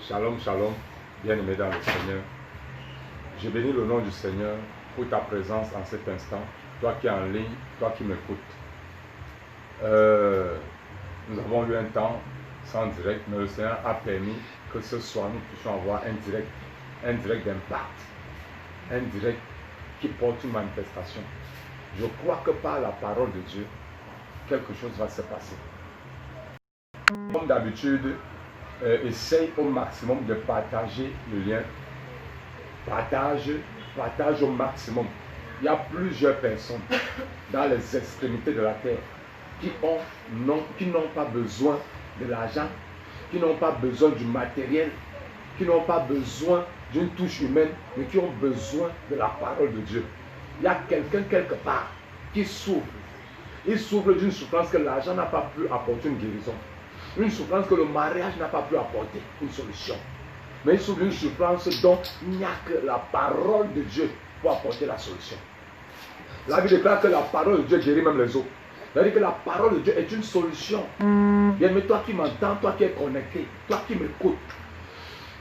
Shalom, shalom, bien-aimé dans le Seigneur. Je bénis le nom du Seigneur pour ta présence en cet instant. Toi qui es en ligne, toi qui m'écoutes. Nous avons eu un temps sans direct, mais le Seigneur a permis que ce soir nous puissions avoir un direct d'impact, un direct qui porte une manifestation. Je crois que par la parole de Dieu, quelque chose va se passer. Comme d'habitude, essaye au maximum de partager le lien. Partage au maximum. Il y a plusieurs personnes dans les extrémités de la terre qui n'ont pas besoin de l'argent, qui n'ont pas besoin du matériel, qui n'ont pas besoin d'une touche humaine, mais qui ont besoin de la parole de Dieu. Il y a quelqu'un quelque part qui souffre. Il souffre d'une souffrance que l'argent n'a pas pu apporter une guérison. Une souffrance que le mariage n'a pas pu apporter une solution. Mais il souffre d'une souffrance dont il n'y a que la parole de Dieu pour apporter la solution. La Bible déclare que la parole de Dieu guérit même les os. C'est-à-dire que la parole de Dieu est une solution. Bien, mais toi qui m'entends, toi qui es connecté, toi qui m'écoutes,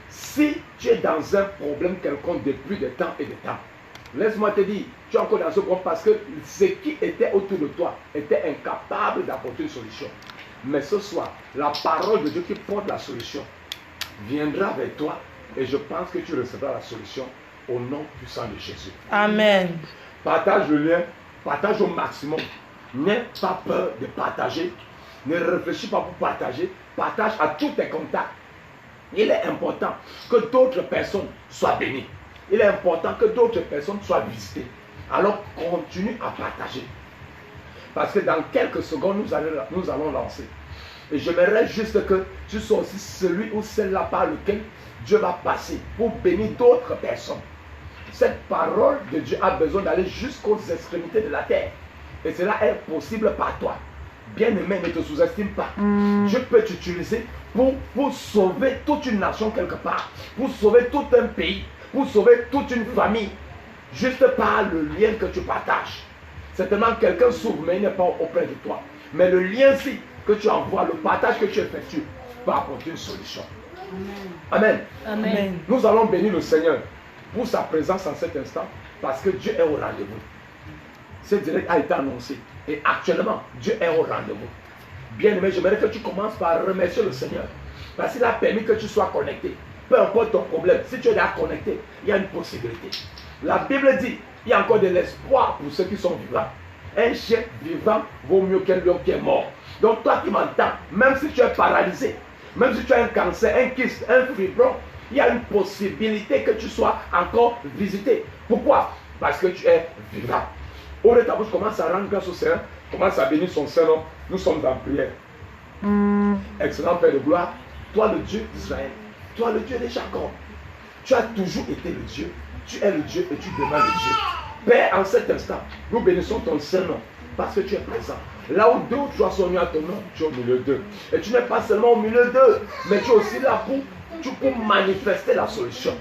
si tu es dans un problème quelconque depuis des temps et des temps, laisse-moi te dire, tu es encore dans ce problème parce que ce qui était autour de toi était incapable d'apporter une solution. Mais ce soir, la parole de Dieu qui porte la solution viendra vers toi et je pense que tu recevras la solution au nom puissant de Jésus. Amen. Partage le lien, partage au maximum. N'aie pas peur de partager. Ne réfléchis pas pour partager. Partage à tous tes contacts. Il est important que d'autres personnes soient bénies. Il est important que d'autres personnes soient visitées. Alors continue à partager. Parce que dans quelques secondes, nous allons lancer. Et j'aimerais juste que tu sois aussi celui ou celle-là par lequel Dieu va passer pour bénir d'autres personnes. Cette parole de Dieu a besoin d'aller jusqu'aux extrémités de la terre. Et cela est possible par toi. Bien-aimé, ne te sous-estime pas. Dieu peut t'utiliser pour sauver toute une nation quelque part. Pour sauver tout un pays. Pour sauver toute une famille. Juste par le lien que tu partages. Certainement quelqu'un s'ouvre mais il n'est pas auprès de toi. Mais le lien-ci que tu envoies, le partage que tu effectues, va apporter une solution. Amen. Amen. Amen. Nous allons bénir le Seigneur pour sa présence en cet instant parce que Dieu est au rendez-vous. Ce direct a été annoncé et actuellement Dieu est au rendez-vous. Bien-aimé, j'aimerais que tu commences par remercier le Seigneur parce qu'il a permis que tu sois connecté. Peu importe ton problème, si tu es là connecté, il y a une possibilité. La Bible dit, il y a encore de l'espoir pour ceux qui sont vivants. Un chien vivant vaut mieux qu'un lion qui est mort. Donc toi qui m'entends, même si tu es paralysé, même si tu as un cancer, un kyste, un fibron, il y a une possibilité que tu sois encore visité. Pourquoi? Parce que tu es vivant. Ouvre ta bouche, commence à rendre grâce au Seigneur, commence à bénir son Saint-Nom. Nous sommes en prière. Excellent Père de gloire, toi le Dieu d'Israël, toi le Dieu de Jacob, tu as toujours été le Dieu. Tu es le Dieu et tu demeures le Dieu. Père, en cet instant, nous bénissons ton Saint-Nom parce que tu es présent. Là où deux ou trois sont venus à ton nom, tu es au milieu d'eux. Et tu n'es pas seulement au milieu d'eux, mais tu es aussi là pour manifester la solution.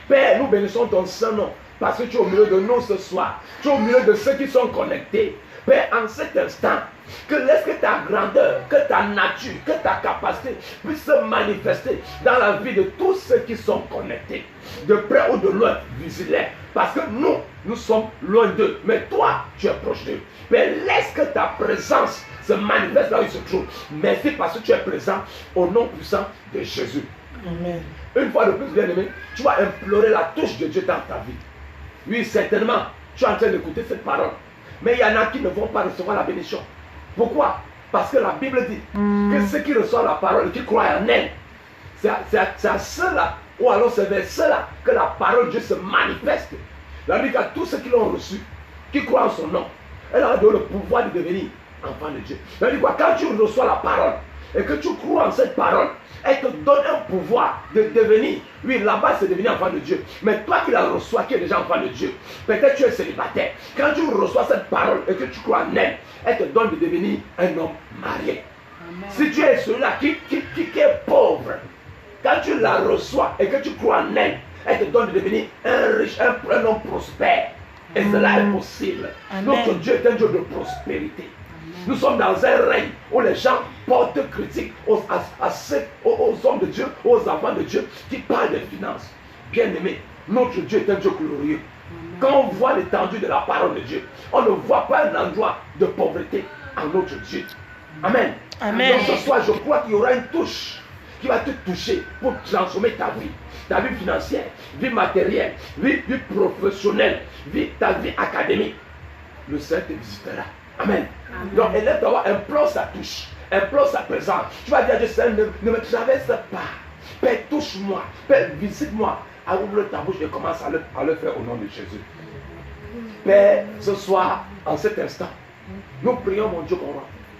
Père, nous bénissons ton Saint-Nom parce que tu es au milieu de nous ce soir. Tu es au milieu de ceux qui sont connectés. Père, en cet instant, laisse que ta grandeur, que ta nature, que ta capacité puisse se manifester dans la vie de tous ceux qui sont connectés. De près ou de loin, visite-les. Parce que nous sommes loin d'eux. Mais toi, tu es proche d'eux. Père, laisse que ta présence se manifeste là où ils se trouvent. Merci parce que tu es présent au nom puissant de Jésus. Amen. Une fois de plus, bien-aimé, tu vas implorer la touche de Dieu dans ta vie. Oui, certainement, tu es en train d'écouter cette parole. Mais il y en a qui ne vont pas recevoir la bénédiction. Pourquoi? Parce que la Bible dit que ceux qui reçoivent la parole et qui croient en elle, c'est à ceux-là, ou alors c'est vers ceux-là que la parole de Dieu se manifeste. La Bible dit à tous ceux qui l'ont reçu, qui croient en son nom, elle a donné le pouvoir de devenir enfant de Dieu. Elle dit quoi? Quand tu reçois la parole et que tu crois en cette parole, elle te donne un pouvoir de devenir. Oui, là-bas, c'est devenir enfant de Dieu. Mais toi qui la reçois, qui es déjà enfant de Dieu, peut-être tu es célibataire. Quand tu reçois cette parole et que tu crois en elle, elle te donne de devenir un homme marié. Amen. Si tu es celui-là qui est pauvre, quand tu la reçois et que tu crois en elle, elle te donne de devenir un riche, un homme prospère. Et cela est possible. Amen. Notre Dieu est un Dieu de prospérité. Amen. Nous sommes dans un règne où les gens portent critique aux hommes de Dieu, aux enfants de Dieu qui parlent des finances. Bien-aimés, notre Dieu est un Dieu glorieux. Quand on voit l'étendue de la parole de Dieu, on ne voit pas un endroit de pauvreté en notre Dieu. Amen. Amen. Donc ce soir, je crois qu'il y aura une touche qui va te toucher pour transformer ta vie financière, vie matérielle, vie professionnelle, ta vie académique. Le Seigneur te visitera. Amen. Donc élève-toi, implore sa touche, implore sa présence. Tu vas dire, Seigneur, ne me traverse pas. Père, touche-moi. Père, visite-moi. Ouvre ta bouche et commence à le faire au nom de Jésus. Père, ce soir, en cet instant, nous prions, mon Dieu,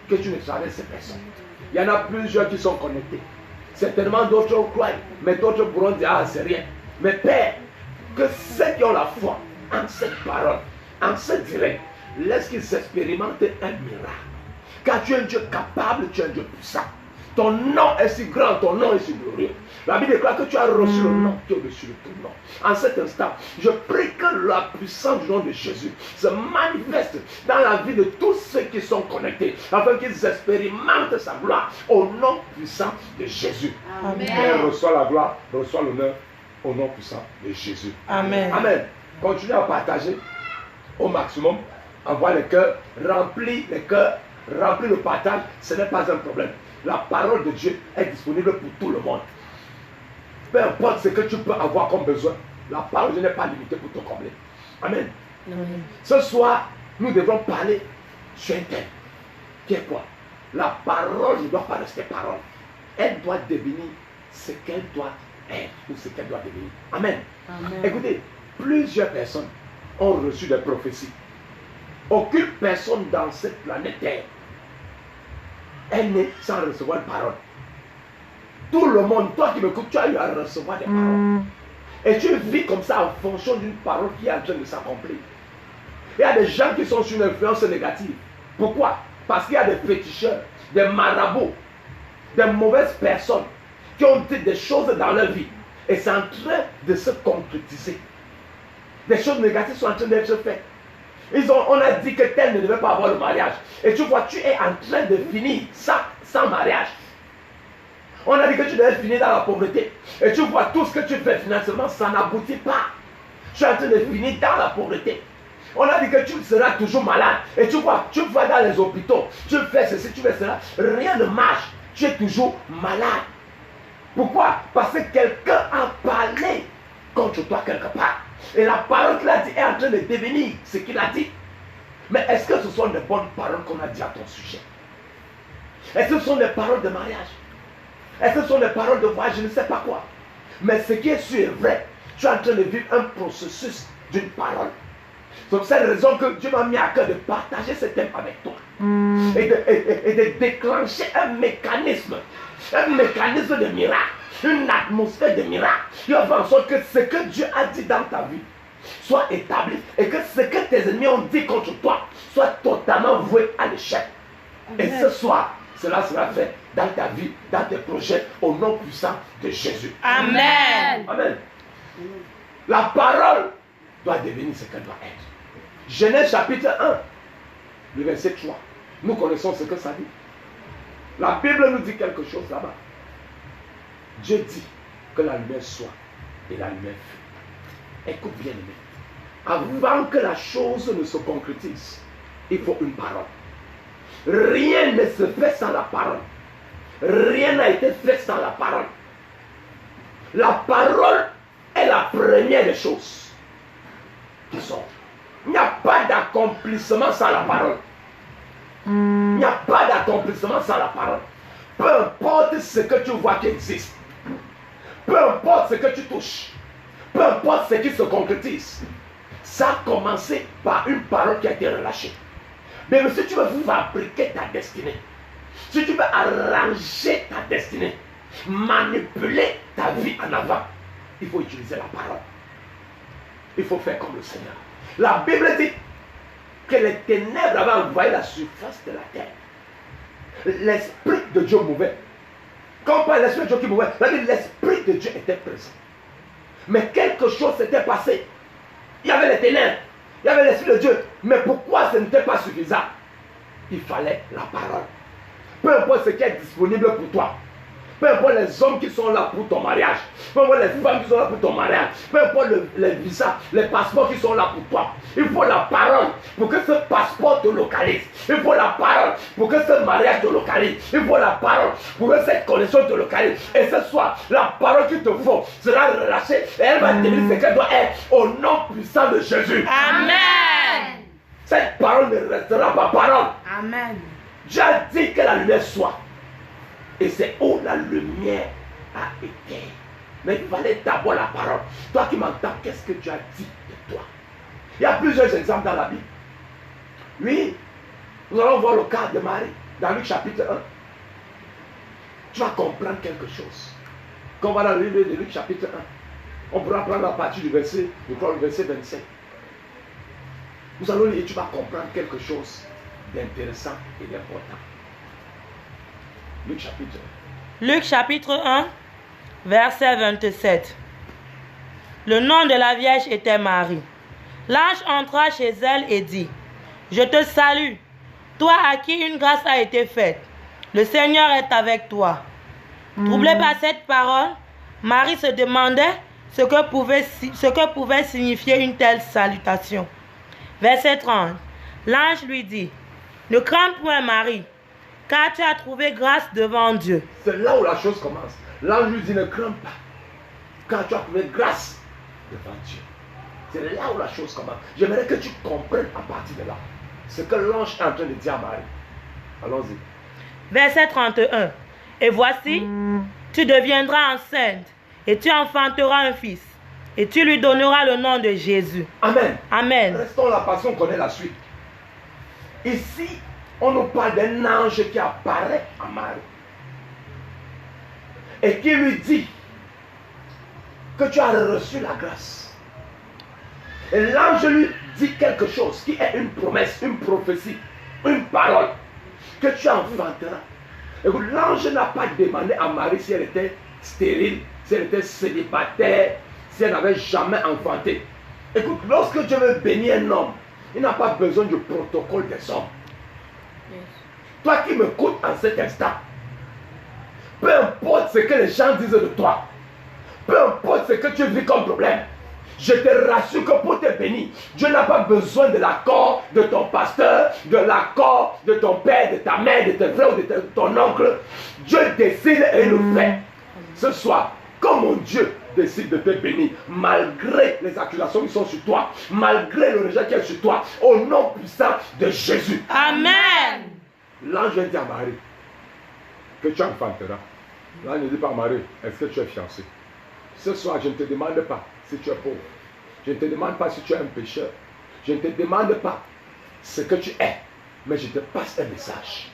que tu ne traverses ces personnes. Il y en a plusieurs qui sont connectés. Certainement d'autres croient, mais d'autres pourront dire, ah, c'est rien. Mais Père, que ceux qui ont la foi en cette parole, en ce direct, laisse qu'ils expérimentent un miracle. Car tu es un Dieu capable, tu es un Dieu puissant. Ton nom est si grand, ton nom est si glorieux. La Bible déclare que tu as reçu le nom qui est au-dessus de ton nom. En cet instant, je prie que la puissance du nom de Jésus se manifeste dans la vie de tous ceux qui sont connectés, afin qu'ils expérimentent sa gloire au nom puissant de Jésus. Amen. Père, reçois la gloire, reçois l'honneur au nom puissant de Jésus. Amen. Amen. Continuez à partager au maximum. Envoie les cœurs, remplis les cœurs, remplis le partage. Ce n'est pas un problème. La parole de Dieu est disponible pour tout le monde. Peu importe ce que tu peux avoir comme besoin, la parole de Dieu n'est pas limitée pour te combler. Amen. Amen. Ce soir, nous devons parler sur un thème. Qui est quoi? La parole ne doit pas rester parole. Elle doit devenir ce qu'elle doit être ou ce qu'elle doit devenir. Amen. Amen. Écoutez, plusieurs personnes ont reçu des prophéties. Aucune personne dans cette planète Terre est née sans recevoir une parole. Tout le monde, toi qui m'écoutes, tu as eu à recevoir des paroles. Et tu vis comme ça en fonction d'une parole qui est en train de s'accomplir. Il y a des gens qui sont sous une influence négative. Pourquoi? Parce qu'il y a des féticheurs, des marabouts, des mauvaises personnes qui ont dit des choses dans leur vie. Et c'est en train de se concrétiser. Des choses négatives sont en train d'être faites. On a dit que tel ne devait pas avoir le mariage. Et tu vois, tu es en train de finir sans mariage. On a dit que tu devais finir dans la pauvreté. Et tu vois, tout ce que tu fais financièrement, ça n'aboutit pas. Tu es en train de finir dans la pauvreté. On a dit que tu seras toujours malade. Et tu vois, dans les hôpitaux, tu fais ceci, tu fais cela. Rien ne marche. Tu es toujours malade. Pourquoi? Parce que quelqu'un a parlé contre toi quelque part. Et la parole qu'il a dit est en train de devenir ce qu'il a dit. Mais est-ce que ce sont des bonnes paroles qu'on a dit à ton sujet? Est-ce que ce sont des paroles de mariage? Est-ce que ce sont des paroles de voyage? Je ne sais pas quoi. Mais ce qui est sûr est vrai. Tu es en train de vivre un processus d'une parole. C'est pour cette raison que Dieu m'a mis à cœur de partager ce thème avec toi. Et de déclencher un mécanisme de miracle, une atmosphère de miracle qui va faire en sorte que ce que Dieu a dit dans ta vie soit établi et que ce que tes ennemis ont dit contre toi soit totalement voué à l'échec. Et ce soir, cela sera fait dans ta vie, dans tes projets, au nom puissant de Jésus. Amen. Amen. La parole doit devenir ce qu'elle doit être. Genèse chapitre 1, le verset 3. Nous connaissons ce que ça dit. La Bible nous dit quelque chose là-bas. Dieu dit que la lumière soit et la lumière fut. Écoute bien, aimé. Avant que la chose ne se concrétise, il faut une parole. Rien ne se fait sans la parole. Rien n'a été fait sans la parole. La parole est la première des choses qui sont. Il n'y a pas d'accomplissement sans la parole. Il n'y a pas d'accomplissement sans la parole. Peu importe ce que tu vois qui existe, peu importe ce que tu touches, peu importe ce qui se concrétise, ça a commencé par une parole qui a été relâchée. Mais si tu veux fabriquer ta destinée, si tu veux arranger ta destinée, manipuler ta vie en avant, il faut utiliser la parole. Il faut faire comme le Seigneur. La Bible dit que les ténèbres avaient envahi la surface de la terre. L'Esprit de Dieu mouvait. Quand on parle de l'Esprit de Dieu qui mouvait, l'Esprit de Dieu était présent. Mais quelque chose s'était passé. Il y avait les ténèbres, il y avait l'Esprit de Dieu. Mais pourquoi ce n'était pas suffisant? il fallait la parole. Peu importe ce qui est disponible pour toi. Peu importe les hommes qui sont là pour ton mariage. Peu importe les femmes qui sont là pour ton mariage. Peu importe les visas, les passeports qui sont là pour toi. Il faut la parole pour que ce passeport te localise. Il faut la parole pour que ce mariage te localise. Il faut la parole pour que cette connexion te localise. Et ce soir, la parole qu'il te faut sera relâchée. Et elle va devenir ce qu'elle doit être au nom puissant de Jésus. Amen. Cette parole ne restera pas parole. Amen. Dieu a dit que la lumière soit. Et c'est où la lumière a été. Mais il fallait d'abord la parole. Toi qui m'entends, qu'est-ce que Dieu a dit de toi? Il y a plusieurs exemples dans la Bible. Oui, nous allons voir le cas de Marie dans Luc chapitre 1. Tu vas comprendre quelque chose. Quand on va dans le livre de Luc chapitre 1, on pourra prendre à partir du verset, je crois le verset 27. Nous allons lire, tu vas comprendre quelque chose d'intéressant et d'important. Luc chapitre 1, verset 27. Le nom de la Vierge était Marie. L'ange entra chez elle et dit, « Je te salue, toi à qui une grâce a été faite. Le Seigneur est avec toi. » Troublée par cette parole, Marie se demandait ce que pouvait signifier une telle salutation. Verset 30. L'ange lui dit, « Ne crains point Marie, car tu as trouvé grâce devant Dieu. » C'est là où la chose commence. L'ange lui dit, ne crains pas, car tu as trouvé grâce devant Dieu. C'est là où la chose commence. J'aimerais que tu comprennes à partir de là ce que l'ange est en train de dire à Marie. Allons-y. Verset 31. Et voici, tu deviendras enceinte, et tu enfanteras un fils, et tu lui donneras le nom de Jésus. Amen. Amen. Restons là parce qu'on connaît la suite. Ici, on nous parle d'un ange qui apparaît à Marie et qui lui dit que tu as reçu la grâce. Et l'ange lui dit quelque chose qui est une promesse, une prophétie, une parole que tu enfanteras. Écoute, l'ange n'a pas demandé à Marie si elle était stérile, si elle était célibataire, si elle n'avait jamais enfanté. Écoute, lorsque Dieu veut bénir un homme, il n'a pas besoin du protocole des hommes. Toi qui m'écoutes en cet instant, peu importe ce que les gens disent de toi, peu importe ce que tu vis comme problème, je te rassure que pour te bénir, Dieu n'a pas besoin de l'accord de ton pasteur, de l'accord de ton père, de ta mère, de tes frères ou de ton oncle. Dieu décide et il le fait. Ce soir, comme mon Dieu décide de te bénir, malgré les accusations qui sont sur toi, malgré le rejet qui est sur toi, au nom puissant de Jésus. Amen. L'ange dit à Marie que tu enfanteras. L'ange ne dit pas à Marie, est-ce que tu es fiancée? Ce soir, je ne te demande pas si tu es pauvre. Je ne te demande pas si tu es un pécheur. Je ne te demande pas ce que tu es. Mais je te passe un message.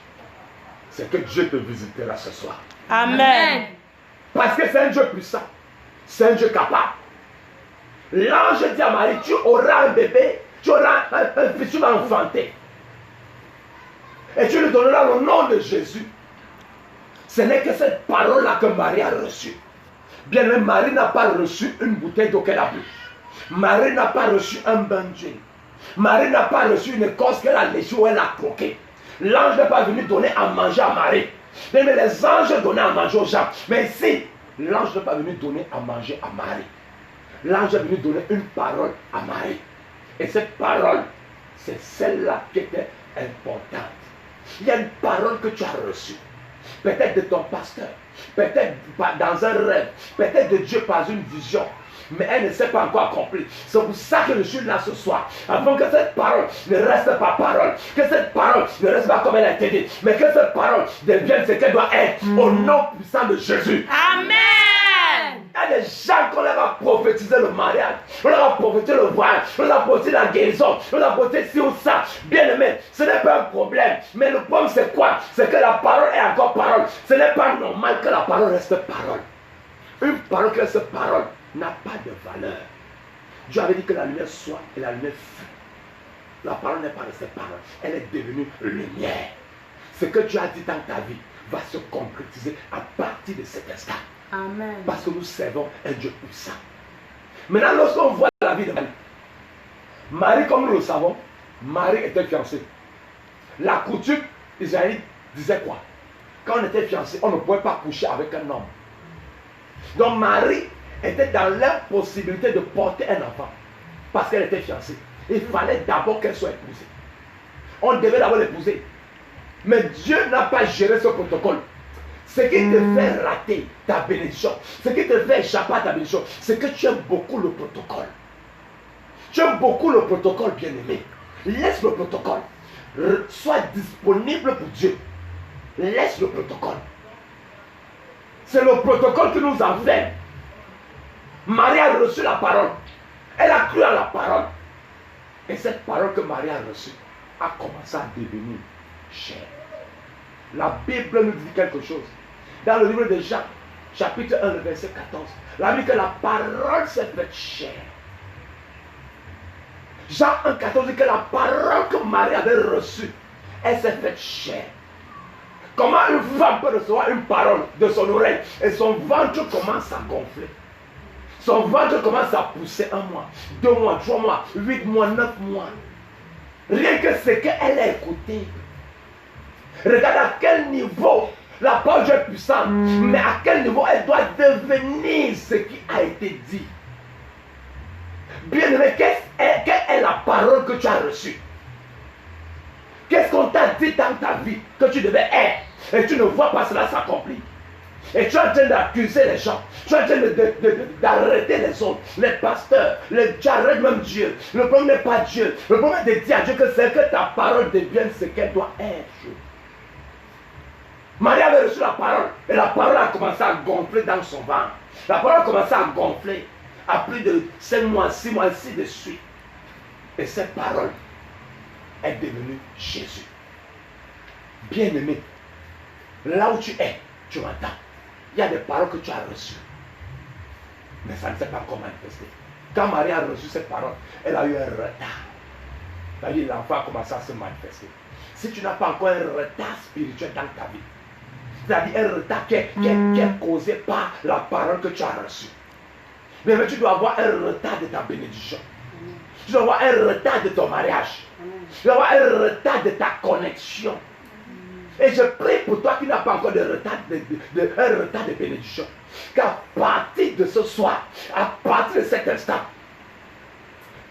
C'est que Dieu te visitera ce soir. Amen. Parce que c'est un Dieu puissant. C'est un Dieu capable. L'ange dit à Marie, tu auras un bébé. Tu auras un fils, tu vas enfanter. Et tu lui donneras le nom de Jésus. Ce n'est que cette parole-là que Marie a reçue. Bien aimé, Marie n'a pas reçu une bouteille d'eau qu'elle a bu. Marie n'a pas reçu un bain d'huile. Marie n'a pas reçu une écorce qu'elle a léchée ou elle a croquée. L'ange n'est pas venu donner à manger à Marie. Bien aimé, les anges donnaient à manger aux gens. Mais ici, l'ange n'est pas venu donner à manger à Marie. L'ange est venu donner une parole à Marie. Et cette parole, c'est celle-là qui était importante. Il y a une parole que tu as reçue. Peut-être de ton pasteur, peut-être dans un rêve, peut-être de Dieu par une vision, mais elle ne s'est pas encore accomplie. C'est pour ça que je suis là ce soir, afin que cette parole ne reste pas parole, que cette parole ne reste pas comme elle a été dite, mais que cette parole devienne ce qu'elle doit être, au nom puissant de Jésus. Amen. Il y a des gens qu'on leur a prophétisé le mariage, on leur a prophétisé le voyage, on leur a prophétisé la guérison, on leur a prophétisé ci ou ça. Bien aimé, ce n'est pas un problème. Mais le problème c'est quoi? C'est que la parole est encore parole. Ce n'est pas normal que la parole reste parole. Une parole qui reste parole n'a pas de valeur. Dieu avait dit que la lumière soit et la lumière fut. La parole n'est pas restée parole, elle est devenue lumière. Ce que Dieu a dit dans ta vie va se concrétiser à partir de cet instant. Amen. Parce que nous servons un Dieu puissant. Maintenant, lorsqu'on voit la vie de Marie, Marie, comme nous le savons, Marie était fiancée. La coutume israélite disait quoi? Quand on était fiancé, on ne pouvait pas coucher avec un homme. Donc Marie était dans l'impossibilité de porter un enfant parce qu'elle était fiancée. Il fallait d'abord qu'elle soit épousée. On devait d'abord l'épouser. Mais Dieu n'a pas géré ce protocole. Ce qui te fait rater ta bénédiction, ce qui te fait échapper à ta bénédiction, c'est que tu aimes beaucoup le protocole. Tu aimes beaucoup le protocole, bien-aimé. Laisse le protocole. Sois disponible pour Dieu. Laisse le protocole. C'est le protocole qui nous enferme. Marie a reçu la parole. Elle a cru à la parole. Et cette parole que Marie a reçue a commencé à devenir chair. La Bible nous dit quelque chose. Dans le livre de Jean, chapitre 1, verset 14, la Bible dit que la parole s'est faite chair. Jean 1, 14 dit que la parole que Marie avait reçue, elle s'est faite chair. Comment une femme peut recevoir une parole de son oreille et son ventre commence à gonfler? Son ventre commence à pousser 1 mois, 2 mois, 3 mois, 8 mois, 9 mois. Rien que ce qu'elle a écouté. Regarde à quel niveau la parole est puissante, mais à quel niveau elle doit devenir ce qui a été dit. Bien-aimé, quelle est la parole que tu as reçue? Qu'est-ce qu'on t'a dit dans ta vie que tu devais être et tu ne vois pas cela s'accomplir? Et tu es en train d'accuser les gens, tu es en train d'arrêter les autres, les pasteurs, tu arrêtes même Dieu. Le problème n'est pas Dieu, le problème est de dire à Dieu que c'est que ta parole devienne ce qu'elle doit être. Marie avait reçu la parole et la parole a commencé à gonfler dans son ventre. La parole a commencé à gonfler à plus de 5 mois, 6 mois, ainsi de suite. Et cette parole est devenue Jésus. Bien-aimé, là où tu es, tu m'entends. Il y a des paroles que tu as reçues, mais ça ne s'est pas encore manifesté. Quand Marie a reçu cette parole, elle a eu un retard. C'est-à-dire l'enfant a commencé à se manifester. Si tu n'as pas encore un retard spirituel dans ta vie, c'est-à-dire un retard qui est causé par la parole que tu as reçue, mais tu dois avoir un retard de ta bénédiction. Tu dois avoir un retard de ton mariage. Tu dois avoir un retard de ta connexion. Et je prie pour toi qui n'as pas encore de retard un retard de bénédiction. Qu'à partir de ce soir, à partir de cet instant,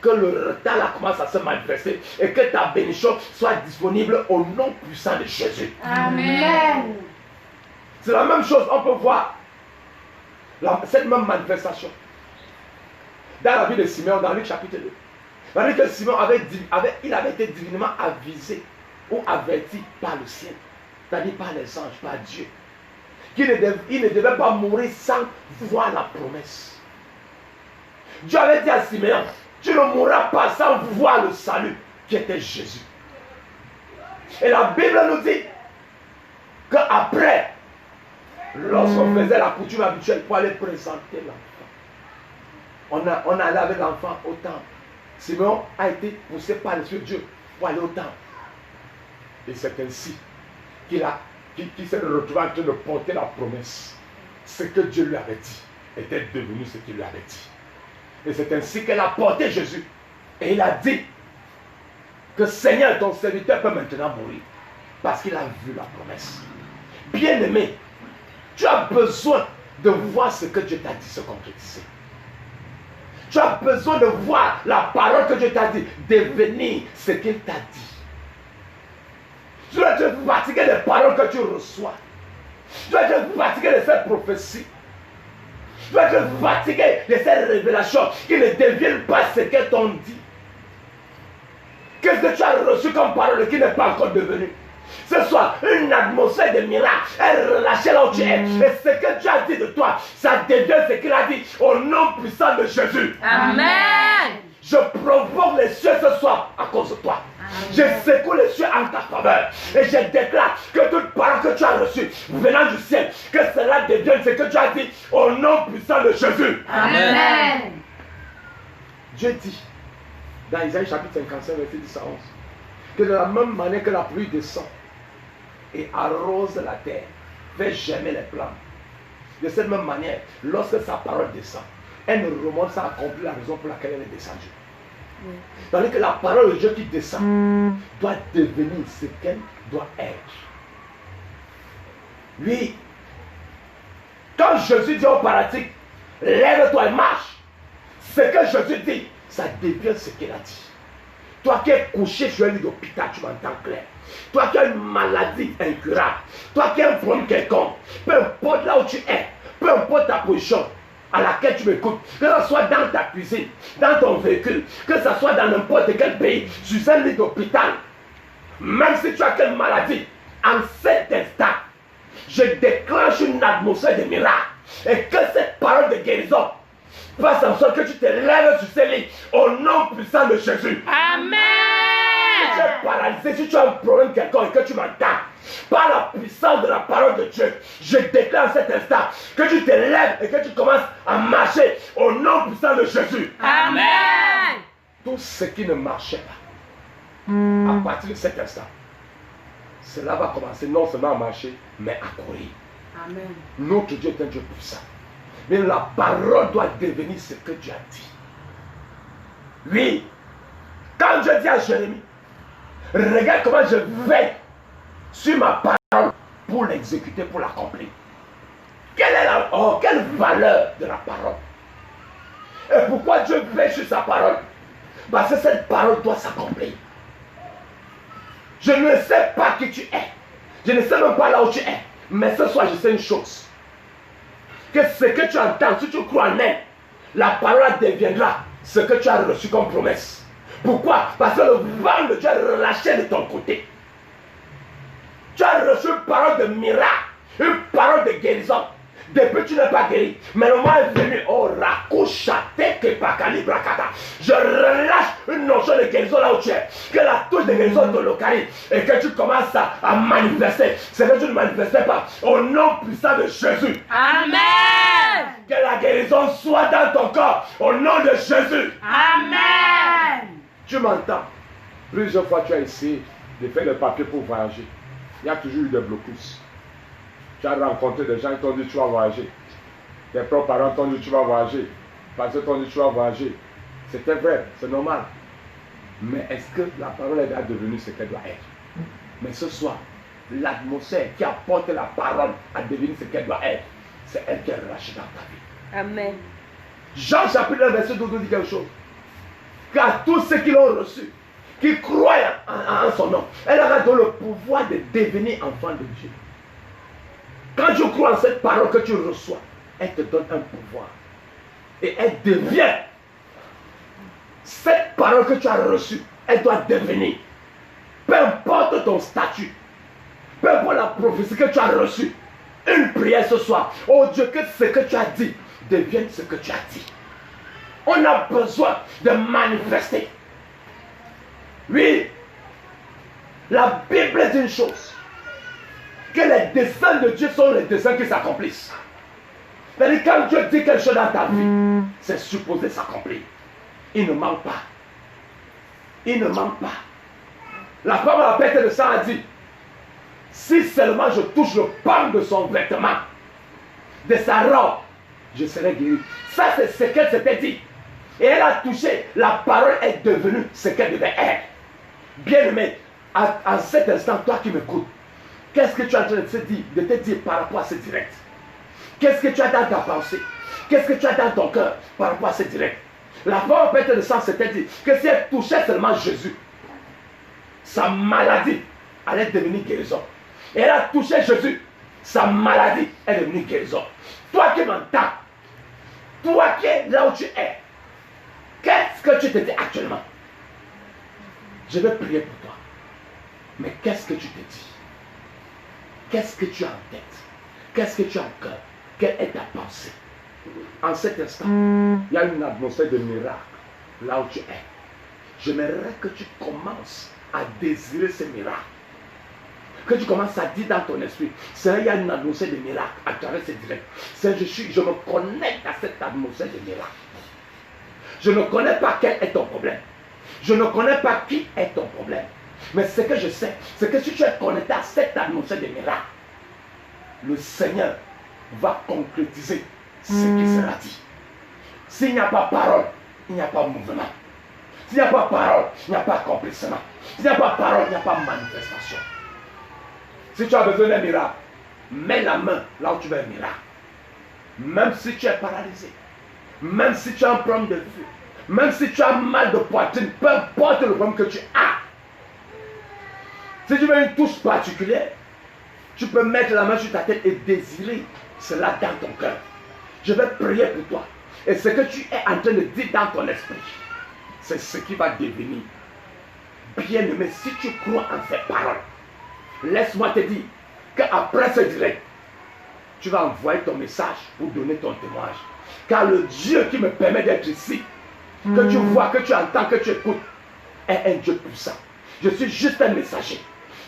que le retard là commence à se manifester et que ta bénédiction soit disponible au nom puissant de Jésus. Amen. C'est la même chose, on peut voir cette même manifestation dans la vie de Simeon, dans Luc chapitre 2. On dit que Simeon avait été divinement avisé ou averti par le ciel, c'est-à-dire par les anges, par Dieu, qu'il ne devait pas mourir sans voir la promesse. Dieu avait dit à Simeon, tu ne mourras pas sans voir le salut qui était Jésus. Et la Bible nous dit qu'après, lorsqu'on faisait la coutume habituelle pour aller présenter l'enfant, on allait avec l'enfant au temple. Simeon a été poussé par l'Esprit de Dieu pour aller au temple. Et c'est ainsi qu'il s'est retrouvé en train de porter la promesse. Ce que Dieu lui avait dit était devenu ce qu'il lui avait dit. Et c'est ainsi qu'elle a porté Jésus. Et il a dit que Seigneur, ton serviteur peut maintenant mourir. Parce qu'il a vu la promesse. Bien-aimé, tu as besoin de voir ce que Dieu t'a dit se concrétiser. Tu as besoin de voir la parole que Dieu t'a dit devenir ce qu'il t'a dit. Tu dois être fatigué des paroles que tu reçois. Tu dois être fatigué de cette prophétie. Tu dois être fatigué de ces révélations qui ne deviennent pas ce qu'elles t'ont dit. Qu'est-ce que tu as reçu comme parole qui n'est pas encore devenu? Ce soir, une atmosphère de miracle est relâchée là où tu es. Et ce que tu as dit de toi, ça devient ce qu'il a dit au nom puissant de Jésus. Amen. Je provoque les cieux ce soir à cause de toi. Je secoue les cieux en ta faveur. Et je déclare que toute parole que tu as reçue venant du ciel, que cela devienne ce que tu as dit au nom puissant de Jésus. Amen. Dieu dit dans Isaïe chapitre 55, verset 10 à 11, que de la même manière que la pluie descend et arrose la terre, fait germer les plantes, de cette même manière, lorsque sa parole descend, elle ne remonte sans accomplir la raison pour laquelle elle est descendue. Tandis que la parole de Dieu qui descend doit devenir ce qu'elle doit être. Oui. Quand Jésus dit au paralytique, lève-toi et marche, ce que Jésus dit, ça devient ce qu'il a dit. Toi qui es couché sur un lit d'hôpital, tu m'entends clair. Toi qui as une maladie incurable, toi qui as un problème quelconque, peu importe là où tu es, peu importe ta position à laquelle tu m'écoutes, que ce soit dans ta cuisine, dans ton véhicule, que ce soit dans n'importe quel pays, sur un lit d'hôpital, même si tu as quelle maladie, en cet instant, je déclenche une atmosphère de miracle et que cette parole de guérison fasse en sorte que tu te lèves sur ce lit au nom puissant de Jésus. Amen. Si tu es paralysé, si tu as un problème quelconque et que tu m'entends, par la puissance de la parole de Dieu, je déclare cet instant que tu te lèves et que tu commences à marcher au nom puissant de Jésus. Amen. Tout ce qui ne marchait pas, à partir de cet instant, cela va commencer non seulement à marcher, mais à courir. Amen. Notre Dieu est un Dieu puissant. Mais la parole doit devenir ce que Dieu a dit. Oui. Quand Dieu dit à Jérémie, regarde comment je veille sur ma parole pour l'exécuter, pour l'accomplir. Quelle valeur de la parole. Et pourquoi Dieu veille sur sa parole? Parce que cette parole doit s'accomplir. Je ne sais pas qui tu es. Je ne sais même pas là où tu es. Mais ce soir, je sais une chose. Que ce que tu entends, si tu crois en elle, la parole deviendra ce que tu as reçu comme promesse. Pourquoi? Parce que le vent de Dieu est relâché de ton côté. Tu as reçu une parole de miracle, une parole de guérison. Depuis tu n'es pas guéri, mais le moment est venu. Oh, je relâche une notion de guérison là où tu es. Que la touche de guérison te localise et que tu commences à manifester ce que tu ne manifestais pas. Au nom puissant de Jésus. Amen. Que la guérison soit dans ton corps. Au nom de Jésus. Amen. Tu m'entends? Plusieurs fois tu as essayé de faire le papier pour voyager. Il y a toujours eu des blocus. Tu as rencontré des gens qui t'ont dit tu vas voyager. Tes propres parents t'ont dit tu vas voyager. Parce que t'ont dit tu vas voyager. C'était vrai, c'est normal. Mais est-ce que la parole est devenue ce qu'elle doit être? Mais ce soir, l'atmosphère qui apporte la parole à devenir ce qu'elle doit être, c'est elle qui est relâchée dans ta vie. Amen. Jean chapitre 1 verset 12 dit quelque chose. Car tous ceux qui l'ont reçu, qui croient en son nom, elle aura donné le pouvoir de devenir enfant de Dieu. Quand tu crois en cette parole que tu reçois, elle te donne un pouvoir. Et elle devient. Cette parole que tu as reçue, elle doit devenir. Peu importe ton statut, peu importe la prophétie que tu as reçue, une prière ce soir. Oh Dieu, que ce que tu as dit devienne ce que tu as dit. On a besoin de manifester. Oui, la Bible dit une chose. Que les desseins de Dieu sont les desseins qui s'accomplissent. C'est-à-dire quand Dieu dit quelque chose dans ta vie, c'est supposé s'accomplir. Il ne manque pas. Il ne manque pas. La femme à la perte de sang a dit, si seulement je touche le pan de son vêtement, de sa robe, je serai guéri. Ça c'est ce qu'elle s'était dit. Et elle a touché, la parole est devenue ce qu'elle devait être. Bien aimé, à cet instant, toi qui m'écoutes, qu'est-ce que tu es en train de te dire par rapport à ce direct? Qu'est-ce que tu as dans ta pensée? Qu'est-ce que tu as dans ton cœur par rapport à ce direct? La femme en perte de sang s'était dit que si elle touchait seulement Jésus, sa maladie allait devenir guérison. Et elle a touché Jésus, sa maladie est devenue guérison. Toi qui m'entends, toi qui es là où tu es, qu'est-ce que tu te dis actuellement? Je vais prier pour toi. Mais qu'est-ce que tu te dis? Qu'est-ce que tu as en tête? Qu'est-ce que tu as en cœur? Quelle est ta pensée? En cet instant, il y a une atmosphère de miracle là où tu es. J'aimerais que tu commences à désirer ce miracle. Que tu commences à dire dans ton esprit, il y a une atmosphère de miracle à travers ce direct. Je me connecte à cette atmosphère de miracle. Je ne connais pas quel est ton problème. Je ne connais pas qui est ton problème. Mais ce que je sais, c'est que si tu es connecté à cette atmosphère de miracle, le Seigneur va concrétiser ce qui sera dit. S'il n'y a pas parole, il n'y a pas mouvement. S'il n'y a pas parole, il n'y a pas accomplissement. S'il n'y a pas parole, il n'y a pas manifestation. Si tu as besoin d'un miracle, mets la main là où tu veux un miracle. Même si tu es paralysé, même si tu as un problème de vue, même si tu as mal de poitrine, peu importe le problème que tu as. Si tu veux une touche particulière, tu peux mettre la main sur ta tête et désirer cela dans ton cœur. Je vais prier pour toi. Et ce que tu es en train de dire dans ton esprit, c'est ce qui va devenir. Bien-aimé, si tu crois en ces paroles, laisse-moi te dire qu'après ce direct, tu vas envoyer ton message pour donner ton témoignage. Car le Dieu qui me permet d'être ici, que tu vois, que tu entends, que tu écoutes, est un Dieu puissant. Je suis juste un messager.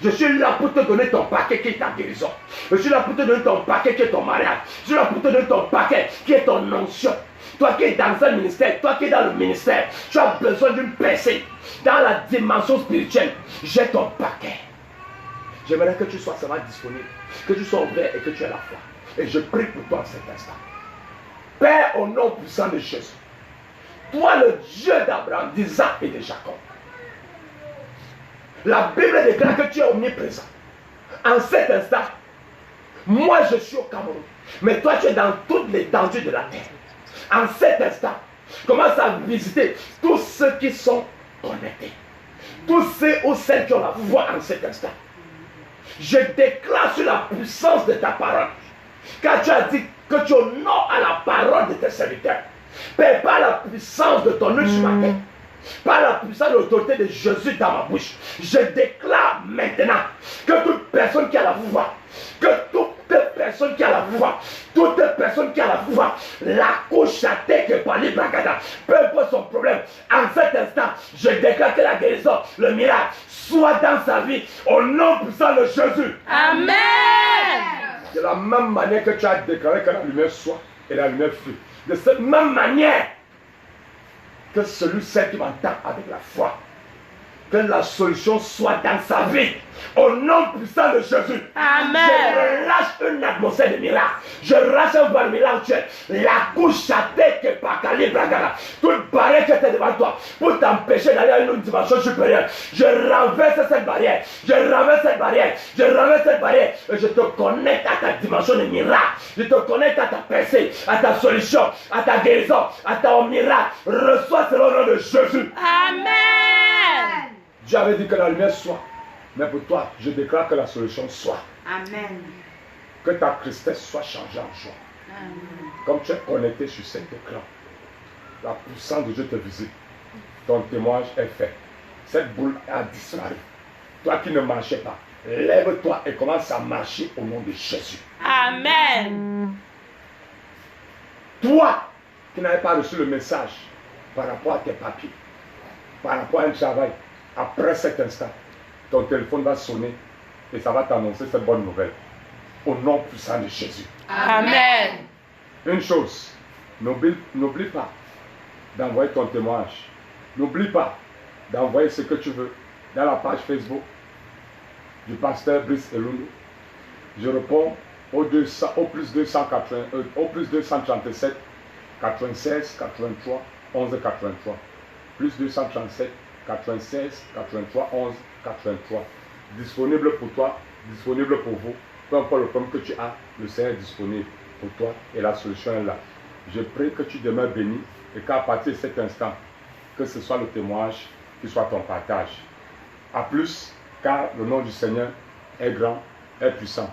Je suis là pour te donner ton paquet qui est ta guérison. Je suis là pour te donner ton paquet qui est ton mariage. Je suis là pour te donner ton paquet qui est ton onction. Toi qui es dans un ministère, toi qui es dans le ministère, tu as besoin d'une percée. Dans la dimension spirituelle, j'ai ton paquet. J'aimerais que tu sois seulement disponible, que tu sois ouvert et que tu aies la foi. Et je prie pour toi en cet instant. Père, au nom puissant de Jésus, toi le Dieu d'Abraham, d'Isaac et de Jacob, la Bible déclare que tu es omniprésent. En cet instant, moi je suis au Cameroun, mais toi tu es dans toute l'étendue de la terre. En cet instant, commence à visiter tous ceux qui sont connectés. Tous ceux ou celles qui ont la foi en cet instant. Je déclare sur la puissance de ta parole. Car tu as dit que tu honores à la parole de tes serviteurs. Père, par la puissance de ton œil sur ma tête, par la puissance de l'autorité de Jésus dans ma bouche, je déclare maintenant que toute personne qui a la foi, que toute personne qui a la foi, toute personne qui a la foi, la couche à tête que par les bragada, peu importe son problème, en cet instant, je déclare que la guérison, le miracle, soit dans sa vie, au nom puissant de Jésus. Amen. De la même manière que tu as déclaré que la lumière soit et la lumière fut. De cette même manière que celui-ci qui m'entend avec la foi, que la solution soit dans sa vie. Au nom puissant de Jésus. Amen. Je relâche une atmosphère de miracle. Je relâche un bar miracle. La couche à tête que par calibre. Toute barrière qui était devant toi pour t'empêcher d'aller à une dimension supérieure. Je renverse cette barrière. Je renverse cette barrière. Je renverse cette barrière. Et je te connecte à ta dimension de miracle. Je te connecte à ta percée, à ta solution, à ta guérison, à ton miracle. Reçois selon le nom de Jésus. Amen. Dieu avait dit que la lumière soit. Mais pour toi, je déclare que la solution soit. Amen. Que ta tristesse soit changée en joie. Amen. Comme tu es connecté sur cet écran, la puissance de Dieu te visite. Ton témoignage est fait. Cette boule a disparu. Toi qui ne marchais pas, lève-toi et commence à marcher au nom de Jésus. Amen. Toi qui n'avais pas reçu le message par rapport à tes papiers, par rapport à un travail, après cet instant, ton téléphone va sonner et ça va t'annoncer cette bonne nouvelle. Au nom puissant de Jésus. Amen. Une chose, n'oublie pas d'envoyer ton témoignage. N'oublie pas d'envoyer ce que tu veux dans la page Facebook du pasteur Brice Elundu. Je réponds au plus 237 96 83 11 83. Plus 237 96 83 11 83. Disponible pour toi, disponible pour vous. Peu importe le problème que tu as, le Seigneur est disponible pour toi et la solution est là. Je prie que tu demeures béni et qu'à partir de cet instant, que ce soit le témoignage qui soit ton partage. A plus, car le nom du Seigneur est grand, est puissant.